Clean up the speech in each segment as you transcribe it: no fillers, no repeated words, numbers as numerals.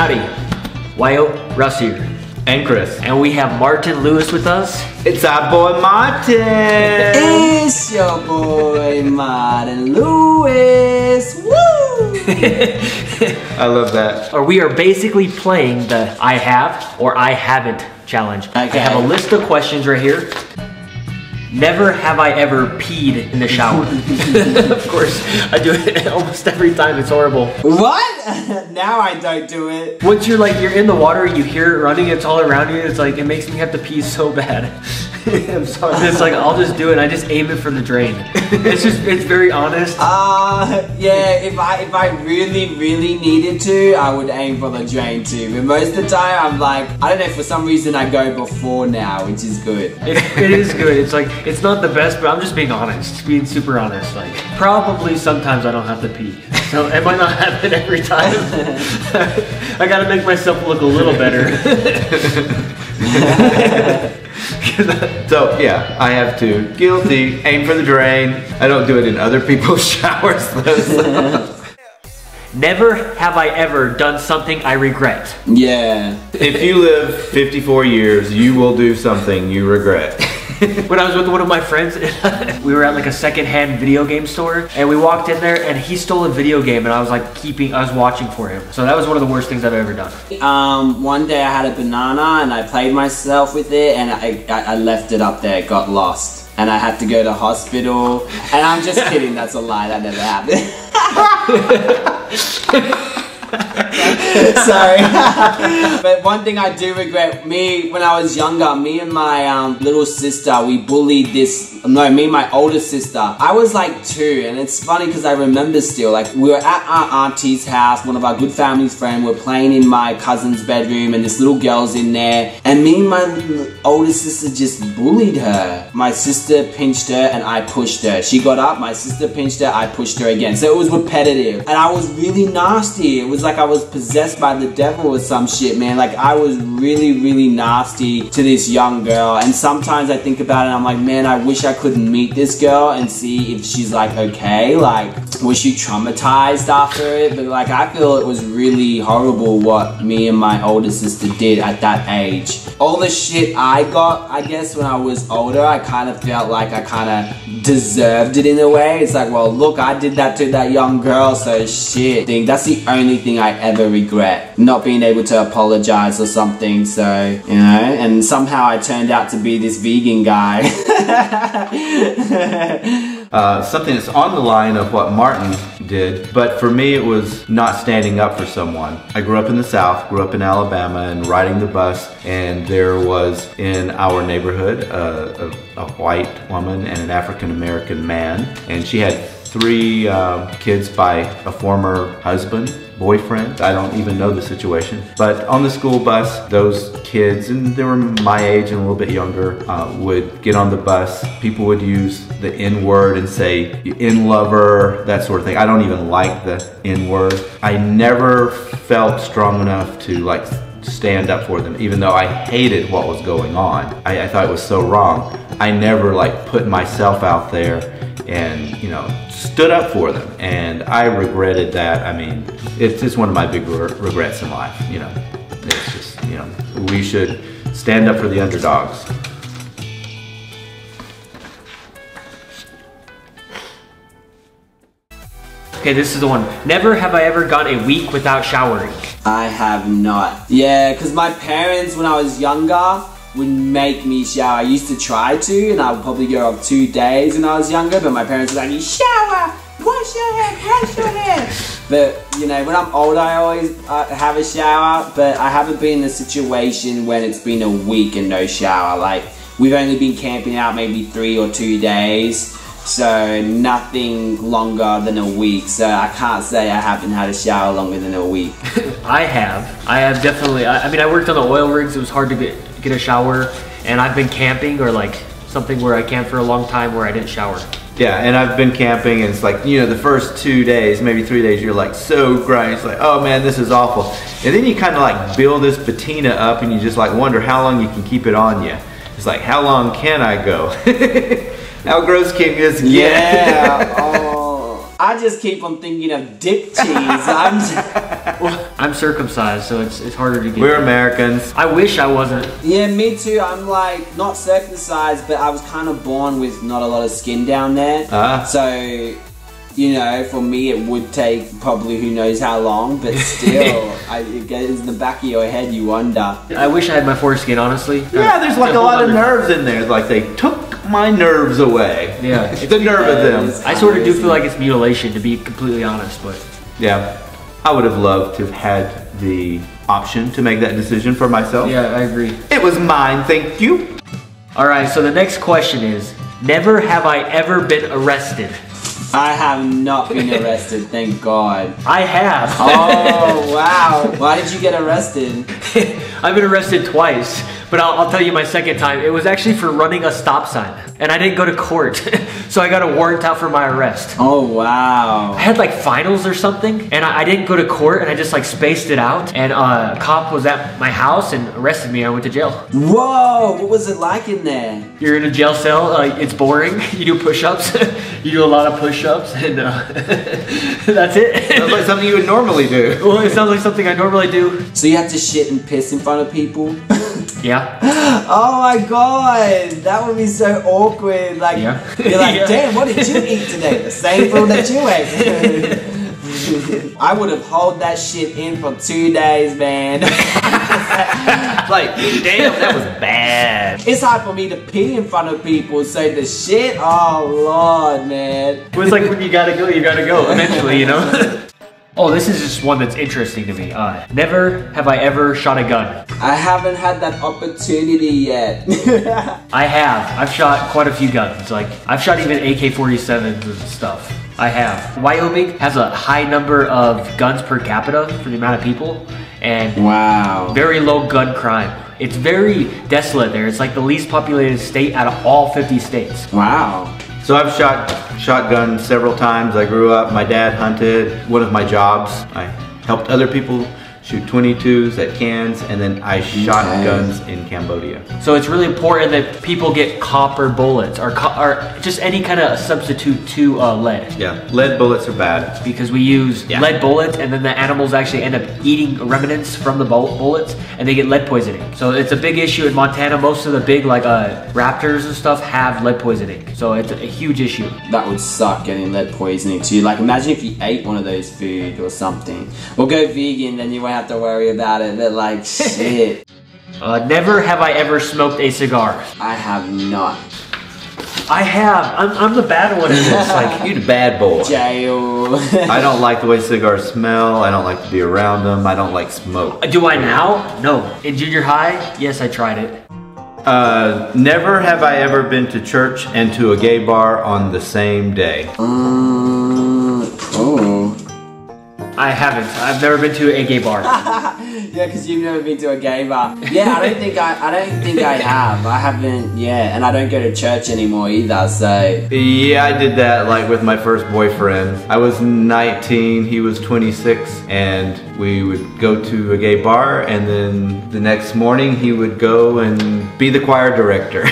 Howdy, Wyo Russ here. And Chris. And we have Martin Lewis with us. It's our boy Martin! It's your boy Martin Lewis! Woo! I love that. Or we are basically playing the I have or I haven't challenge. Okay. I have a list of questions right here. Never have I ever peed in the shower. Of course, I do it almost every time. It's horrible. What? Now I don't do it. Once you're in the water, you hear it running, it's all around you, it's like, it makes me have to pee so bad. I'm sorry. It's like, I'll just do it, I just aim it for the drain. It's very honest. Yeah, if I really needed to, I would aim for the drain too. But most of the time, I'm like, I don't know, for some reason I go before now, which is good. It is good. It's like, it's not the best, but I'm just being honest, being super honest. Like, probably sometimes I don't have to pee. So it might not happen every time. I gotta make myself look a little better. So yeah, I have to. Guilty. Aim for the drain. I don't do it in other people's showers though. So. Never have I ever done something I regret. Yeah. If you live 54 years, you will do something you regret. When I was with one of my friends, we were at like a secondhand video game store, and we walked in there and he stole a video game, and I was like I was watching for him. So that was one of the worst things I've ever done. One day I had a banana and I played myself with it, and I left it up there, it got lost. And I had to go to hospital. And I'm just kidding, that's a lie, that never happened. Sorry. But one thing I do regret, when I was younger, me and my little sister, we bullied me and my older sister. I was like 2, and it's funny because I remember still, like, we were at our auntie's house, one of our good family's friends, we're playing in my cousin's bedroom, and this little girl's in there, and me and my older sister just bullied her. My sister pinched her, and I pushed her. She got up, my sister pinched her, I pushed her again. So it was repetitive, and I was really nasty. It was like I was possessed by the devil or some shit, man. Like, I was really nasty to this young girl, and sometimes I think about it and I'm like, man, I wish I could meet this girl and see if she's like okay, like, was she traumatized after it? But like, I feel it was really horrible what me and my older sister did at that age. All the shit I got, I guess, when I was older, I kind of felt like I kind of deserved it in a way. It's like, well, look, I did that to that young girl, so shit. That's the only thing I ever regret, not being able to apologize or something. So, you know, and somehow I turned out to be this vegan guy. Something that's on the line of what Martin did, but for me it was not standing up for someone. I grew up in the South, grew up in Alabama, and riding the bus, and there was in our neighborhood a white woman and an African American man, and she had 3 kids by a former husband, boyfriend. I don't even know the situation. But on the school bus, those kids, and they were my age and a little bit younger, would get on the bus. People would use the N-word and say, "You N-lover," that sort of thing. I don't even like the N-word. I never felt strong enough to like stand up for them, even though I hated what was going on. I thought it was so wrong. I never like put myself out there and, you know, stood up for them, and I regretted that. I mean, it's just one of my big regrets in life, you know. It's just, you know, we should stand up for the underdogs. Okay, this is the one. Never have I ever gone a week without showering. I have not. Yeah, because my parents, when I was younger, would make me shower. I used to try to, and I would probably go off 2 days when I was younger, but my parents were like, "You shower! Wash your hair! Wash your hair!" But, you know, when I'm older, I always have a shower, but I haven't been in a situation when it's been a week and no shower. Like, we've only been camping out maybe 3 or 2 days, so nothing longer than a week. So I can't say I haven't had a shower longer than a week. I have definitely. I mean, I worked on the oil rigs. It was hard to get a shower, and I've been camping, or like something where I camped for a long time where I didn't shower. Yeah, and I've been camping, and it's like, you know, the first 2 days, maybe 3 days, you're like so grimy. It's like, oh man, this is awful. And then you kind of like build this patina up, and you just like wonder how long you can keep it on you. It's like, how long can I go? How gross can this get? Yeah. Oh, I just keep on thinking of dick cheese. Well, I'm circumcised, so it's harder to get. We're Americans. I wish I wasn't. Yeah, me too. I'm like not circumcised, but I was kind of born with not a lot of skin down there. So, you know, for me it would take probably who knows how long, but still, it gets in the back of your head, you wonder. I wish I had my foreskin, honestly. Yeah, there's like a lot of nerves in there. Like they took my nerves away. Yeah. The nerve of them. I sort of do feel like it's mutilation, to be completely honest, but. Yeah. I would have loved to have had the option to make that decision for myself. Yeah, I agree. It was mine, thank you. Alright, so the next question is, never have I ever been arrested. I have not been arrested, thank God. I have. Oh, wow. Why did you get arrested? I've been arrested twice, but I'll tell you my second time. It was actually for running a stop sign, and I didn't go to court, so I got a warrant out for my arrest. Oh, wow. I had like finals or something, and I didn't go to court, and I just like spaced it out, and a cop was at my house and arrested me, and I went to jail. Whoa, what was it like in there? You're in a jail cell, it's boring, you do push-ups, you do a lot of push-ups, and that's it. Sounds like something you would normally do. Well, it sounds like something I normally do. So you have to shit and piss in front of people? Yeah. Oh my God, that would be so awkward. Like, yeah. You're like, Yeah. Damn, what did you eat today? The same food that you ate. I would have held that shit in for 2 days, man. Like, damn, that was bad. It's hard for me to pee in front of people, so the shit, oh Lord, man. It was like when you gotta go eventually, you know? Oh, this is just one that's interesting to me. Never have I ever shot a gun. I haven't had that opportunity yet. I have. I've shot quite a few guns. Like, I've shot even AK-47s and stuff. I have. Wyoming has a high number of guns per capita for the amount of people, and wow. Very low gun crime. It's very desolate there. It's like the least populated state out of all 50 states. Wow. So I've shot shotgun several times. I grew up, my dad hunted. One of my jobs, I helped other people shoot 22s at cans, and then I shot guns in Cambodia. So it's really important that people get copper bullets or just any kind of substitute to lead. Yeah, lead bullets are bad. Because we use lead bullets, and then the animals actually end up eating remnants from the bullets, and they get lead poisoning. So it's a big issue in Montana. Most of the big like raptors and stuff have lead poisoning. So it's a huge issue. That would suck, getting lead poisoning too. Like, imagine if you ate one of those food or something. Or go vegan, then you won't have to worry about it, but like, shit. Never have I ever smoked a cigar. I have not. I have. I'm the bad one in this. Like, You the bad boy. Jail. I don't like the way cigars smell. I don't like to be around them. I don't like smoke. do I now? No. In junior high, yes, I tried it. Never have I ever been to church and to a gay bar on the same day. Oh. I haven't. I've never been to a gay bar. Yeah, because you've never been to a gay bar. Yeah, I don't think I have. I haven't, yeah, and I don't go to church anymore either, so. Yeah, I did that like with my first boyfriend. I was 19, he was 26, and we would go to a gay bar, and then the next morning he would go and be the choir director.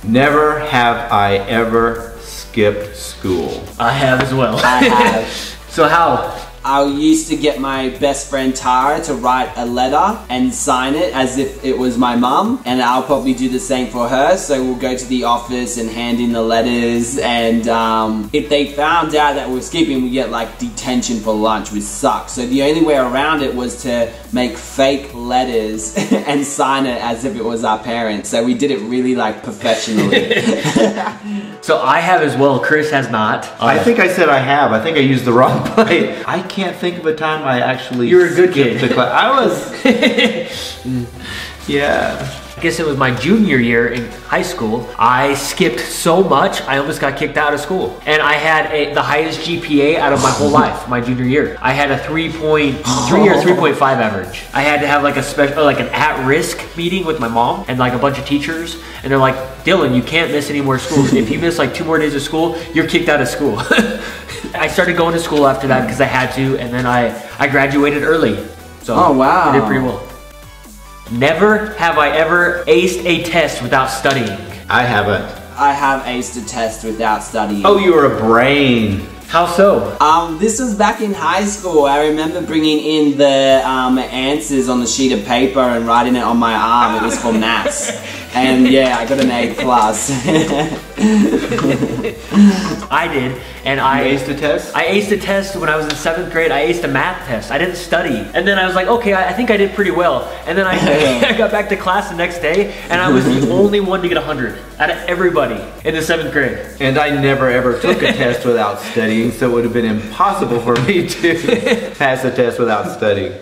Never have I ever skipped school. I have as well. I have. So how? I used to get my best friend Tara to write a letter and sign it as if it was my mum, and I'll probably do the same for her. So we'll go to the office and hand in the letters, and if they found out that we're skipping, we get like detention for lunch, which sucks. So the only way around it was to make fake letters and sign it as if it was our parents. So we did it really like professionally. So I have as well. Chris has not. I think I said I have. I think I used the wrong plate. I can't think of a time I actually You were a good kid. skipped the class. I was... Yeah. I guess it was my junior year in high school. I skipped so much, I almost got kicked out of school. And I had the highest GPA out of my whole life, my junior year. I had a 3.3 or 3.5 average. I had to have like a special, like an at-risk meeting with my mom and like a bunch of teachers. And they're like, Dylan, you can't miss any more school. If you miss like 2 more days of school, you're kicked out of school. I started going to school after that because I had to, and then I graduated early. So Oh, wow. I did pretty well. Never have I ever aced a test without studying. I haven't. I have aced a test without studying. Oh, you were a brain. How so? This was back in high school. I remember bringing in the answers on the sheet of paper and writing it on my arm. It was for maths. And yeah, I got an A+. I did, and I aced the test? I aced the test when I was in 7th grade. I aced a math test. I didn't study. And then I was like, okay, I think I did pretty well. And then I got back to class the next day, and I was the only one to get 100 out of everybody in the 7th grade. And I never ever took a test without studying, so it would have been impossible for me to pass a test without studying.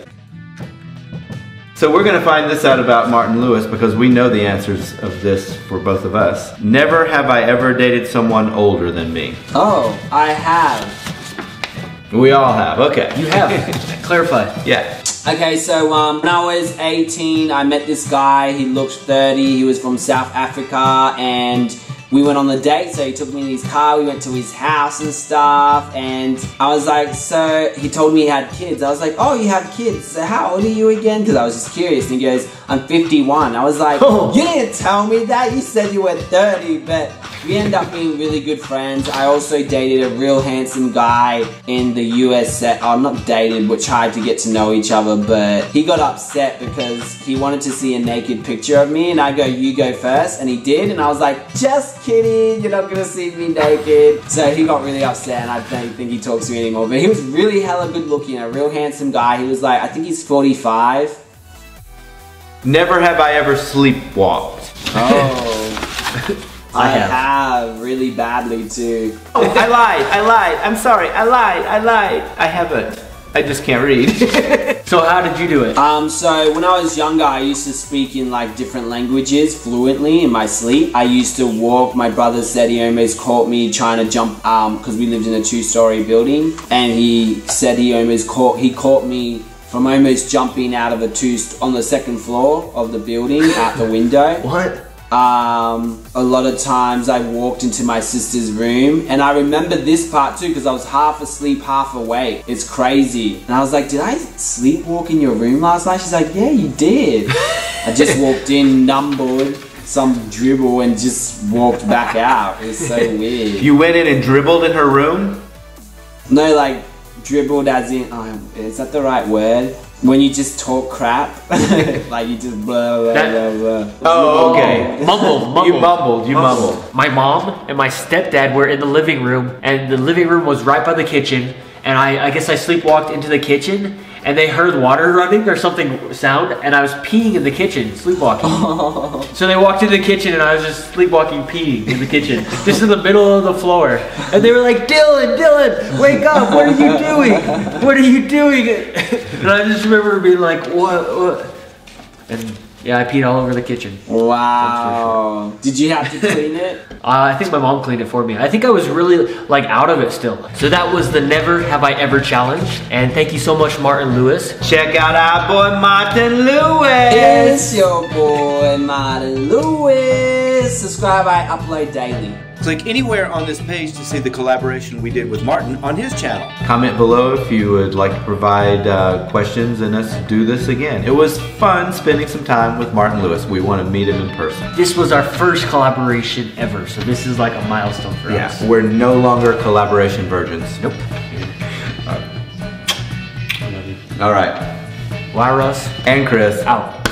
So we're going to find this out about Martin Lewis because we know the answers of this for both of us. Never have I ever dated someone older than me. Oh, I have. We all have, okay. You have. Clarify. Yeah. Okay, so when I was 18, I met this guy. He looked 30. He was from South Africa, and we went on the date. So he took me in his car. We went to his house and stuff, and I was like, so he told me he had kids. I was like, oh, you have kids. So how old are you again? Because I was just curious. And he goes, I'm 51. I was like, you didn't tell me that. You said you were 30, but we ended up being really good friends. I also dated a real handsome guy in the US. Not dated, but tried to get to know each other, but he got upset because he wanted to see a naked picture of me, and I go, you go first, and he did, and I was like, just kidding, you're not gonna see me naked. So he got really upset, and I don't think he talks to me anymore, but he was really hella good looking, a real handsome guy. He was like, I think he's 45. Never have I ever sleepwalked. Oh. I have really badly too. Oh, I lied, I'm sorry, I lied. I haven't. I just can't read. So how did you do it? So when I was younger, I used to speak in like different languages fluently in my sleep. I used to walk. My brother said he almost caught me trying to jump because we lived in a 2-story building, and he said he caught me from almost jumping out of on the 2nd floor of the building out the window. What? A lot of times I walked into my sister's room, and I remember this part too because I was half asleep, half awake. It's crazy. And I was like, did I sleepwalk in your room last night? She's like, yeah, you did. I just walked in, numbered some dribble, and just walked back out. It was so weird. You went in and dribbled in her room? No, like dribbled as in, is that the right word? When you just talk crap, like you just blah, blah, blah, blah. Oh, okay. Mumbled. You mumbled. My mom and my stepdad were in the living room, and the living room was right by the kitchen, and I guess I sleepwalked into the kitchen, and they heard water running or something sound, and I was peeing in the kitchen, sleepwalking. So they walked into the kitchen, and I was just sleepwalking, peeing in the kitchen, just in the middle of the floor. And they were like, Dylan, wake up, what are you doing? What are you doing? And I just remember being like, what? And yeah, I peed all over the kitchen. Wow. Did you have to clean it? I think my mom cleaned it for me. I think I was really like out of it still. So that was the Never Have I Ever challenge. And thank you so much, Martin Lewis. Check out our boy Martin Lewis. It's your boy Martin Lewis. Subscribe, I upload daily. Click anywhere on this page to see the collaboration we did with Martin on his channel. Comment below if you would like to provide questions and us do this again. It was fun spending some time with Martin Lewis. We want to meet him in person. This was our first collaboration ever, so this is like a milestone for us. We're no longer collaboration virgins. Nope. All right. Wyo Russ and Chris out.